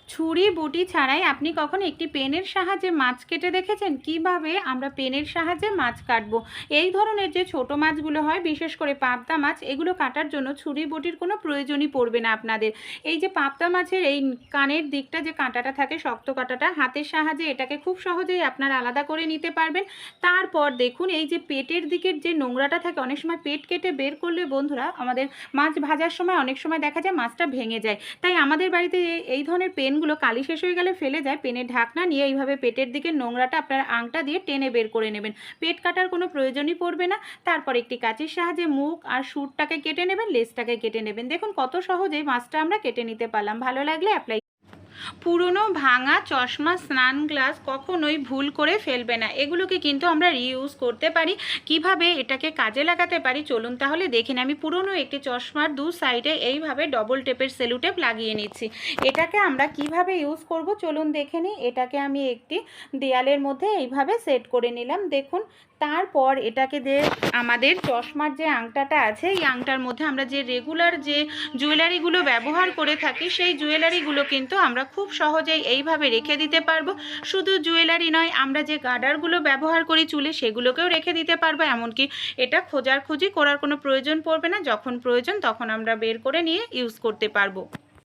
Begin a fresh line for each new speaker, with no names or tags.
ছুরি বটি ছাড়াই আপনি কখনো একটি পেনের সাহায্যে মাছ কেটে দেখেছেন? কিভাবে আমরা পেনের সাহায্যে মাছ কাটবো। এই ধরনের যে ছোট মাছগুলো হয়, বিশেষ করে পাবদা মাছ, এগুলো কাটার জন্য ছুরি বটির কোনো প্রয়োজনই পড়বে না আপনাদের। এই যে পাবদা মাছের এই কানের দিকটা যে কাঁটাটা থাকে, শক্ত কাঁটাটা, হাতের সাহায্যে এটাকে খুব সহজেই আপনারা আলাদা করে নিতে পারবেন। তারপর দেখুন, এই যে পেটের দিকের যে নোংরাটা থাকে, অনেক সময় পেট কেটে বের করলে বন্ধুরা আমাদের মাছ ভাজার সময় অনেক সময় দেখা যায় মাছটা ভেঙে যায়। তাই আমাদের বাড়িতে এই ধরনের পেনগুলো কালি শেষ হয়ে গেলে ফেলে যায়, পেনের ঢাকনা নিয়ে এইভাবে পেটের দিকে নোংরাটা আপনার আংটা দিয়ে টেনে বের করে নেবেন। পেট কাটার কোনো প্রয়োজনই পড়বে না। তারপর একটি কাঁচির সাহায্যে মুখ আর সুরটাকে কেটে নেবেন, লেজটাকে কেটে নেবেন। দেখুন কত সহজেই মাছটা আমরা কেটে নিতে পারলাম। ভালো লাগলে অ্যাপ্লাই। পুরনো ভাঙা চশমা, স্নান গ্লাস কখনোই ভুল করে ফেলবে না। এগুলোকে কিন্তু আমরা রিইউজ করতে পারি। কিভাবে এটাকে কাজে লাগাতে পারি চলুন তাহলে দেখে নিই। আমি পুরনো একটি চশমার দু সাইডে এইভাবে ডবল টেপের সেলো টেপ লাগিয়ে নিচ্ছি। এটাকে আমরা কিভাবে ইউজ করব চলুন দেখে নিই। এটাকে আমি একটি দেয়ালের মধ্যে এইভাবে সেট করে নিলাম। দেখুন, তারপর এটাকে দিয়ে আমাদের চশমার যে আংটাটা আছে, এই আংটার মধ্যে আমরা যে রেগুলার যে জুয়েলারিগুলো ব্যবহার করে থাকি, সেই জুয়েলারিগুলো কিন্তু আমরা খুব সহজেই এইভাবে রেখে দিতে পারবো। শুধু জুয়েলারি নয়, আমরা যে গার্ডারগুলো ব্যবহার করি চুলে, সেগুলোকেও রেখে দিতে পারবো। এমনকি এটা খোঁজাখুঁজি করার কোনো প্রয়োজন পড়বে না। যখন প্রয়োজন তখন আমরা বের করে নিয়ে ইউজ করতে পারবো।